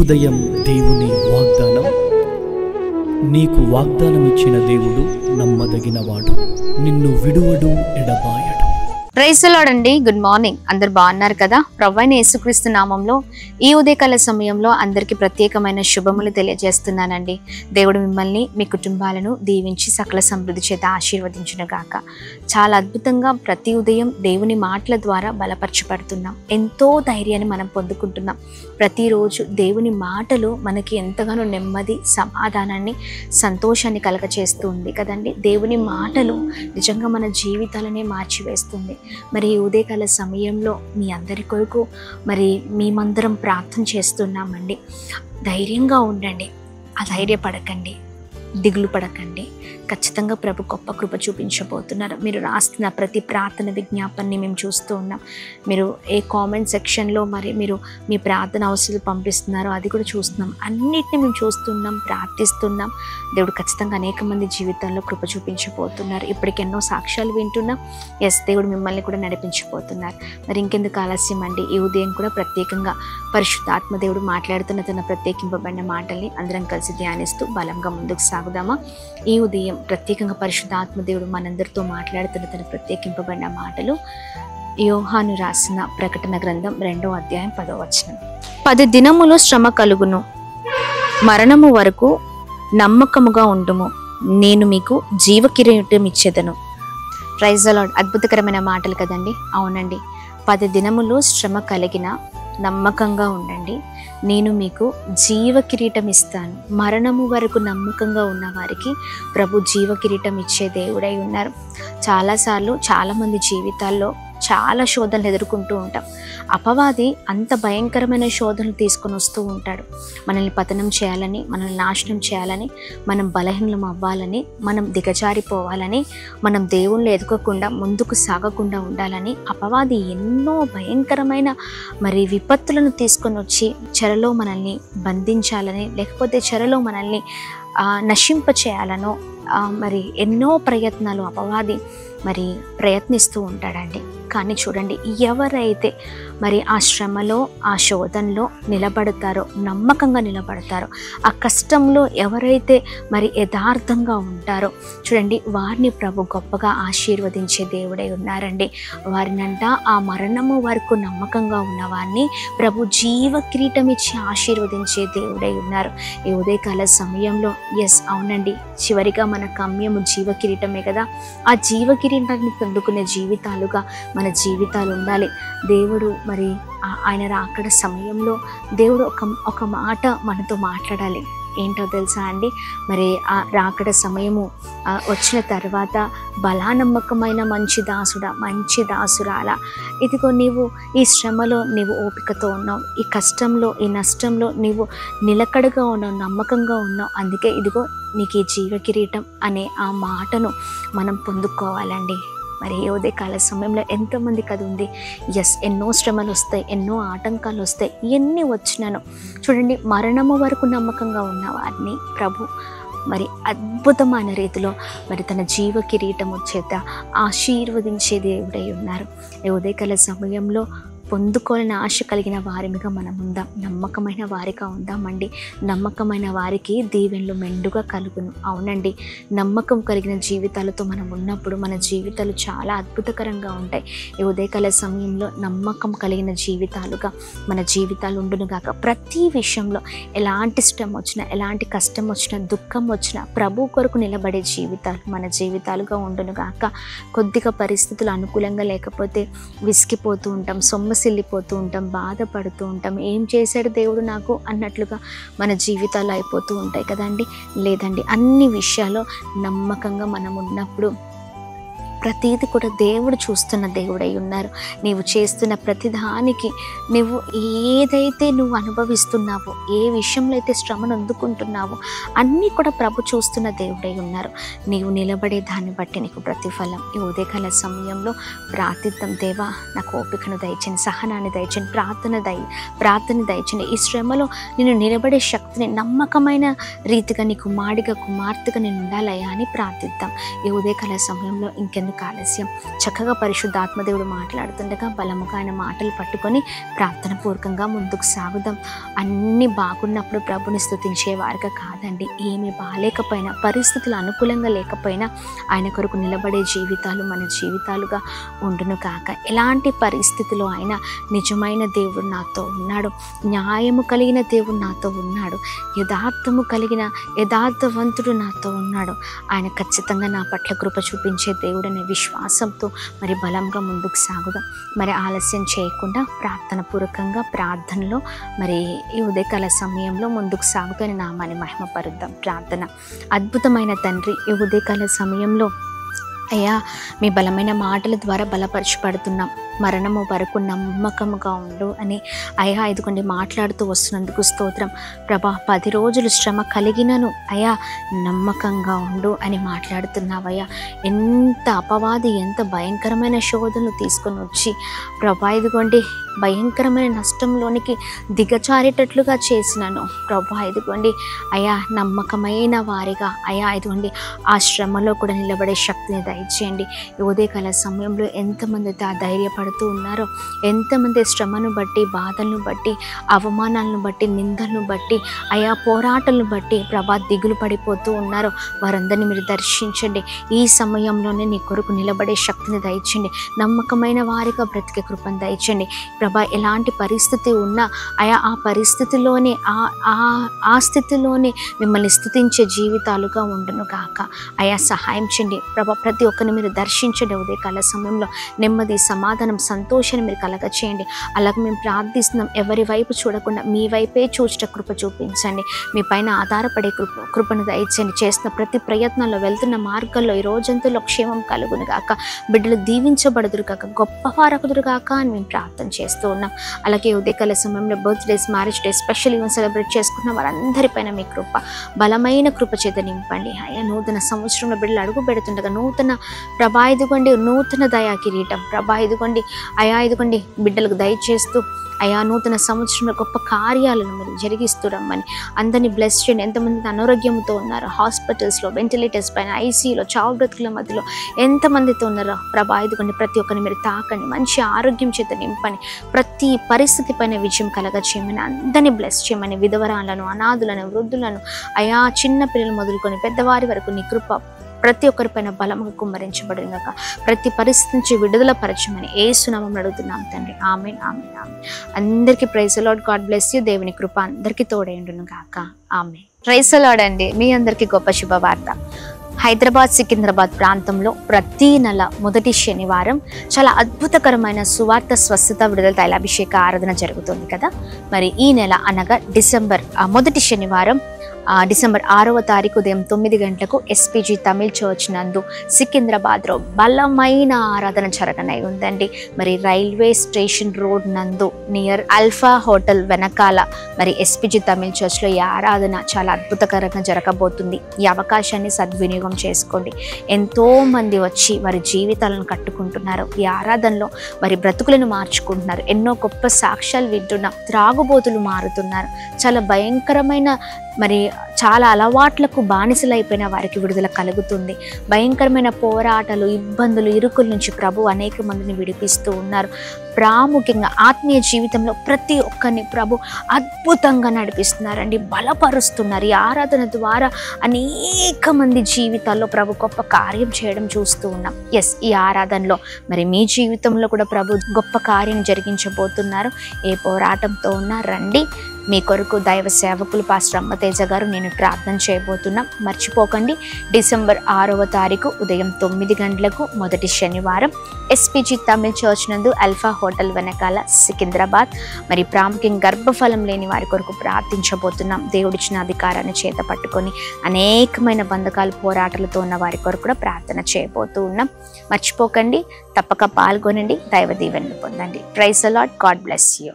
ఉదయం దేవుని వాగ్దానం. నీకు వాగ్దానం ఇచ్చిన దేవుడు నమ్మదగినవాడు, నిన్ను విడువడు, ఎడబాయడు. ప్రైజ్ ది లార్డ్ అండి. Good morning. అందరు బాగున్నారు కదా? ప్రభువైన యేసుక్రీస్తు నామంలో ఈ ఉదయకాల సమయంలో అందరికీ ప్రత్యేకమైన శుభములు తెలియజేస్తున్నానండి. దేవుడు మిమ్మల్ని, మీ కుటుంబాలను దీవించి సకల సమృద్ధి చేత ఆశీర్వదించును గాక. చాలా అద్భుతంగా ప్రతి ఉదయం దేవుని మాటల ద్వారా బలపరచబడుతున్నాం. ఎంతో ధైర్యాన్ని మనం పొందుకుంటున్నాం. ప్రతిరోజు దేవుని మాటలు మనకి ఎంతగానో నెమ్మది, సమాధానాన్ని, సంతోషాన్ని కలగచేస్తూ ఉంది కదండి. దేవుని మాటలు నిజంగా మన జీవితాలనే మార్చివేస్తుంది. మరి ఈ ఉదయకాల సమయంలో మీ అందరి కొరకు మరి మేమందరం ప్రార్థన చేస్తున్నామండి. ధైర్యంగా ఉండండి, అధైర్యపడకండి, దిగులు పడకండి. ఖచ్చితంగా ప్రభు గొప్ప కృప చూపించబోతున్నారు. మీరు రాస్తున్న ప్రతి ప్రార్థన విజ్ఞాపనని మేము చూస్తూ ఉన్నాం. మీరు ఏ కామెంట్ సెక్షన్లో మరి మీరు మీ ప్రార్థన అవసరాలు పంపిస్తున్నారో అది కూడా చూస్తున్నాం. అన్నిటిని మేము చూస్తున్నాం, ప్రార్థిస్తున్నాం. దేవుడు ఖచ్చితంగా అనేక మంది జీవితాల్లో కృప చూపించబోతున్నారు. ఇప్పటికి ఎన్నో సాక్ష్యాలు వింటున్నాం. దేవుడు మిమ్మల్ని కూడా నడిపించబోతున్నారు. మరి ఇంకెందుకు ఆలస్యం అండి? ఈ ఉదయం కూడా ప్రత్యేకంగా పరిశుద్ధాత్మ దేవుడు మాట్లాడుతున్న తన ప్రత్యేకింపబడిన మాటల్ని అందరం కలిసి ధ్యానిస్తూ బలంగా ముందుకు సాగుదామా? ఈ ఉదయం ప్రత్యేకంగా పరిశుద్ధాత్మ దేవుడు మనందరితో మాట్లాడుతున్న తన ప్రత్యేకింపబడిన మాటలు యోహాను రాసిన ప్రకటన గ్రంథం 2వ అధ్యాయం 10వ వచనం. 10 దినములు శ్రమ కలుగును, మరణము వరకు నమ్మకముగా ఉండుము, నేను మీకు జీవ కిరీటం ఇచ్చేదను. Praise the lord. అద్భుతకరమైన మాటలు కదండి. అవునండి, 10 దినములు శ్రమ కలిగిన నమ్మకంగా ఉండండి, నేను మీకు జీవ కిరీటం ఇస్తాను. మరణము వరకు నమ్మకంగా ఉన్న వారికి ప్రభు జీవ కిరీటం ఇచ్చే దేవుడై ఉన్నారు. చాలాసార్లు చాలామంది జీవితాల్లో చాలా శోధనలు ఎదుర్కొంటూ ఉంటాం. అపవాది అంత భయంకరమైన శోధనలు తీసుకొని వస్తూ ఉంటాడు. మనల్ని పతనం చేయాలని, మనల్ని నాశనం చేయాలని, మనం బలహీనం అవ్వాలని, మనం దిగజారిపోవాలని, మనం దేవుళ్ళు ఎదుకోకుండా ముందుకు సాగకుండా ఉండాలని అపవాది ఎన్నో భయంకరమైన మరి విపత్తులను తీసుకొని వచ్చి చెరలో మనల్ని బంధించాలని, లేకపోతే చెరలో మనల్ని నశింప చేయాలనో మరి ఎన్నో ప్రయత్నాలు అపవాది మరి ప్రయత్నిస్తూ ఉంటాడండి. కానీ చూడండి, ఎవరైతే మరి ఆ శ్రమలో, ఆ శోధనలో నిలబడతారో, నమ్మకంగా నిలబడతారో, ఆ కష్టంలో ఎవరైతే మరి యథార్థంగా ఉంటారో చూడండి, వారిని ప్రభు గొప్పగా ఆశీర్వదించే దేవుడై ఉన్నారండి. వారినంట ఆ మరణము వరకు నమ్మకంగా ఉన్న వారిని ప్రభు జీవ కిరీటం ఇచ్చి ఆశీర్వదించే దేవుడై ఉన్నారు. ఈ ఉదయకాల సమయంలో అవునండి, చివరిగా మన గమ్యము జీవ కిరీటమే కదా. ఆ జీవ కిరీటాన్ని పొందుకునే జీవితాలుగా మన జీవితాలు ఉండాలి. దేవుడు మరి ఆయన రాకడ సమయంలో దేవుడు ఒక మాట మనతో మాట్లాడాలి. ఏంటో తెలుసా అండి? మరి ఆ రాకడ సమయము వచ్చిన తర్వాత, బలానమ్మకమైన మంచి దాసుడా, మంచి దాసురాలా, ఇదిగో నీవు ఈ శ్రమలో నీవు ఓపికతో ఉన్నావు, ఈ కష్టంలో, ఈ నష్టంలో నీవు నిలకడగా ఉన్నావు, నమ్మకంగా ఉన్నావు, అందుకే ఇదిగో నీకు ఈ జీవ కిరీటం అనే ఆ మాటను మనం పొందుకోవాలండి. మరి ఏ ఉదయకాల సమయంలో ఎంతోమందికి అది ఉంది. ఎన్నో శ్రమలు వస్తాయి, ఎన్నో ఆటంకాలు వస్తాయి. ఎన్ని వచ్చినాను చూడండి, మరణము వరకు నమ్మకంగా ఉన్న వారిని ప్రభు మరి అద్భుతమైన రీతిలో మరి తన జీవ కిరీటము చేత ఆశీర్వదించే దేవుడై ఉన్నారు. ఈ ఉదయకాల సమయంలో పొందుకోవాలని ఆశ కలిగిన వారిగా మనం ఉందాం. నమ్మకమైన వారిగా ఉందామండి. నమ్మకమైన వారికి దీవెనలు మెండుగా కలుగును. అవునండి, నమ్మకం కలిగిన జీవితాలతో మనం ఉన్నప్పుడు మన జీవితాలు చాలా అద్భుతకరంగా ఉంటాయి. ఈ ఉదయకాల సమయంలో నమ్మకం కలిగిన జీవితాలుగా మన జీవితాలు ఉండును గాక. ప్రతి విషయంలో ఎలాంటి శ్రమ వచ్చినా, ఎలాంటి కష్టం వచ్చినా, దుఃఖం వచ్చినా ప్రభు కొరకు నిలబడే జీవితాలు మన జీవితాలుగా ఉండును గాక. కొద్దిగా పరిస్థితులు అనుకూలంగా లేకపోతే విసిగిపోతూ ఉంటాం, సొమ్మసిల్లిపోతూ ఉంటాం, బాధపడుతూ ఉంటాం. ఏం చేశాడు దేవుడు నాకు అన్నట్లుగా మన జీవితాలు అయిపోతూ ఉంటాయి కదండి. లేదండి, అన్ని విషయాల్లో నమ్మకంగా మనం ఉన్నప్పుడు ప్రతిదీ కూడా దేవుడు చూస్తున్న దేవుడై ఉన్నారు. నీవు చేస్తున్న ప్రతిదానికి, నువ్వు ఏదైతే నువ్వు అనుభవిస్తున్నావో, ఏ విషయంలో అయితే శ్రమను అందుకుంటున్నావో అన్నీ కూడా ప్రభు చూస్తున్న దేవుడై ఉన్నారు. నీవు నిలబడే దాన్ని బట్టి నీకు ప్రతిఫలం. ఈ ఉదయకాల సమయంలో ప్రార్థిద్దాం. దేవా, నాకు ఓపికను దయచేయండి, సహనాన్ని దయచేయండి, ప్రార్థన దయచేయండి. ఈ శ్రమలో నేను నిలబడే శక్తిని, నమ్మకమైన రీతిగా నీ కుమారుడిగా, కుమార్తెగా నేను ఉండాలయ్యా అని ప్రార్థిద్దాం. ఈ ఉదయకాల సమయంలో ఇంకెందుకు దేనికి ఆలస్యం? చక్కగా పరిశుద్ధాత్మదేవుడు మాట్లాడుతుండగా బలముగా ఆయన మాటలు పట్టుకొని ప్రార్థన పూర్వకంగా ముందుకు సాగుదాం. అన్నీ బాగున్నప్పుడు ప్రభుని స్తుతించేవారుగా కాదండి, ఏమి బాగాలేకపోయినా, పరిస్థితులు అనుకూలంగా లేకపోయినా ఆయన కొరకు నిలబడే జీవితాలు మన జీవితాలుగా ఉండును కాక. ఎలాంటి పరిస్థితిలో అయినా నిజమైన దేవుడు నాతో ఉన్నాడు, న్యాయము కలిగిన దేవుడు నాతో ఉన్నాడు, యథార్థము కలిగిన యథార్థవంతుడు నాతో ఉన్నాడు, ఆయన ఖచ్చితంగా నా పట్ల కృప చూపించే దేవుడు అనే విశ్వాసంతో మరి బలంగా ముందుకు సాగుదాం. మరి ఆలస్యం చేయకుండా ప్రార్థన పూర్వకంగా ప్రార్థనలో మరి ఈ ఉదయకాల సమయంలో ముందుకు సాగుతూనే నామాన్ని మహిమపరుద్దాం. ప్రార్థన. అద్భుతమైన తండ్రి, ఈ ఉదయకాల సమయంలో అయ్యా మీ బలమైన మాటల ద్వారా బలపరచబడుతున్నాం. మరణము వరకు నమ్మకముగా ఉండు అని అయ్యా ఇదిగోండి మాట్లాడుతూ వస్తున్నందుకు స్తోత్రం ప్రభా. 10 రోజులు శ్రమ కలిగినను అయ్యా నమ్మకంగా ఉండు అని మాట్లాడుతున్నావయ్యా. ఎంత అపవాది ఎంత భయంకరమైన శోధనలు తీసుకొని వచ్చి ప్రభా ఇదిగోండి భయంకరమైన నష్టంలోనికి దిగజారేటట్లుగా చేసినాను ప్రభా. ఇదిగోండి అయ్యా నమ్మకమైన వారిగా అయ్యా ఇదిగోండి ఆ శ్రమలో కూడా నిలబడే శక్తిని దయచేయండి. ఈ ఉదయకాల సమయంలో ఎంతమంది ధైర్యపడుతూ ఉన్నారో, ఎంతమంది శ్రమను బట్టి, బాధలను బట్టి, అవమానాలను బట్టి, నిందలను బట్టి, అయా పోరాటాలను బట్టి ప్రభా దిగులు పడిపోతూ ఉన్నారో వారందరినీ మీరు దర్శించండి. ఈ సమయంలోనే నీ కొరకు నిలబడే శక్తిని దయచేయండి. నమ్మకమైన వారిగా బ్రతికే కృపను దయచేయండి ప్రభా. ఎలాంటి పరిస్థితి ఉన్నా అయా ఆ పరిస్థితిలోనే ఆ స్థితిలోనే మిమ్మల్ని స్తుతించే జీవితాలుగా ఉండును గాక. అయా సహాయం చేయండి ప్రభా. ప్రతి ఒక్కరిని మీరు దర్శించండి. ఉదయకాల సమయంలో నెమ్మది, సమాధానం, సంతోషాన్ని మీరు కలగ చేయండి. అలాగే మేము ప్రార్థిస్తున్నాం, ఎవరి వైపు చూడకుండా మీ వైపే చూసిన కృప చూపించండి. మీ పైన ఆధారపడే కృపను దయచేయండి. చేస్తున్న ప్రతి ప్రయత్నంలో, వెళ్తున్న మార్గాల్లో ఈ రోజంతలో క్షేమం కలుగును గాక. బిడ్డలు దీవించబడుదురు గాక, గొప్పవారకుదురు గాక అని మేము ప్రార్థన చేస్తూ ఉన్నాం. అలాగే ఉదయకాల సమయంలో birthdays, marriage days, special event celebrate చేసుకున్న వారందరిపైన మీ కృప, బలమైన కృప చేత నింపండి. అయ్యా నూతన సంవత్సరంలో బిడ్డలు అడుగు పెడుతుండగా నూతన ప్రభా ఇదిగోండి నూతన దయా కిరీటం ప్రభా ఇదిగోండి అయా ఇదిగోండి బిడ్డలకు దయచేస్తూ అయా నూతన సంవత్సరంలో గొప్ప కార్యాలను మీరు జరిగిస్తూ రమ్మని అందరినీ బ్లెస్ చేయండి. ఎంతమంది అనారోగ్యంతో ఉన్నారో, హాస్పిటల్స్లో, వెంటిలేటర్స్ పైన, ఐసీయూలో, చావు బ్రతుకుల మధ్యలో ఎంతమందితో ఉన్నారో ప్రభా ఇదిగోండి ప్రతి ఒక్కరిని మీరు తాకండి. మంచి ఆరోగ్యం చేత నింపని, ప్రతి పరిస్థితి పైన విజయం కలగ చేయమని, అందరినీ బ్లెస్ చేయమని, విధవరాలను, అనాథులను, వృద్ధులను, అయా చిన్న పిల్లలు మొదలుకొని పెద్దవారి వరకు నీ కృప ప్రతి ఒక్కరిపైన బలముగా కుమ్మరించబడినగా ప్రతి పరిస్థితి నుంచి విడుదల పరచమని యేసు నామములో అడుగుతున్నాం తండ్రి. ఆమేన్, ఆమేన్, ఆమేన్. అందరికీ praise the Lord. God bless you. దేవుని కృప అందరికీ తోడైండును గాక. ఆమేన్. ప్రైజ్ ది లార్డ్ అండి. మీ అందరికీ గొప్ప శుభవార్త. హైదరాబాద్, సికింద్రాబాద్ ప్రాంతంలో ప్రతి నెల మొదటి శనివారం చాలా అద్భుతకరమైన సువార్త, స్వస్థత, విడుదల, తైలాభిషేక ఆరాధన జరుగుతుంది కదా. మరి ఈ నెల అనగా డిసెంబర్ మొదటి శనివారం డిసెంబర్ 6వ తారీఖు ఉదయం 9 గంటలకు ఎస్పీజీ తమిళ్ చర్చ్ నందు సికింద్రాబాద్లో బలమైన ఆరాధన జరగనై ఉందండి. మరి రైల్వే స్టేషన్ రోడ్ నందు నియర్ అల్ఫా హోటల్ వెనకాల మరి ఎస్పీజీ తమిళ్ చర్చ్లో ఈ ఆరాధన చాలా అద్భుతకరంగా జరగబోతుంది. ఈ అవకాశాన్ని సద్వినియోగం చేసుకోండి. ఎంతో మంది వచ్చి వారి జీవితాలను కట్టుకుంటున్నారు. ఈ ఆరాధనలో వారి బ్రతుకులను మార్చుకుంటున్నారు. ఎన్నో గొప్ప సాక్ష్యాలు వింటున్నాం. త్రాగుబోతులు మారుతున్నారు. చాలా భయంకరమైన మరి చాలా అలవాట్లకు బానిసలైపోయిన వారికి విడుదల కలుగుతుంది. భయంకరమైన పోరాటాలు, ఇబ్బందులు, ఇరుకుల నుంచి ప్రభు అనేక మందిని విడిపిస్తూ ఉన్నారు. ప్రాముఖ్యంగా ఆత్మీయ జీవితంలో ప్రతి ఒక్కరిని ప్రభు అద్భుతంగా నడిపిస్తున్నారండి, బలపరుస్తున్నారు. ఈ ఆరాధన ద్వారా అనేక మంది జీవితాల్లో ప్రభు గొప్ప కార్యం చేయడం చూస్తూ ఉన్నాం. ఈ ఆరాధనలో మరి మీ జీవితంలో కూడా ప్రభు గొప్ప కార్యం జరిగించబోతున్నారు. ఏ పోరాటంతో ఉన్నా రండి. మీ కొరకు దైవ సేవకులు పాస్టర్ అమ్మతేజ గారు నేను ప్రార్థన చేయబోతున్నాం. మర్చిపోకండి, డిసెంబర్ 6వ తారీఖు ఉదయం 9 గంటలకు మొదటి శనివారం ఎస్పీజీ తమిళ్ చర్చ్ నందు అల్ఫా హోటల్ వెనకాల సికింద్రాబాద్. మరి ప్రాముఖ్యంగా గర్భఫలం లేని వారి కొరకు ప్రార్థించబోతున్నాం. దేవుడిచ్చిన అధికారాన్ని చేత పట్టుకొని అనేకమైన బంధకాలు, పోరాటాలతో ఉన్న వారి కొరకు కూడా ప్రార్థన చేయబోతూ ఉన్నాం. మర్చిపోకండి, తప్పక పాల్గొనండి, దైవ దీవెనలు పొందండి. Praise the Lord. God bless you.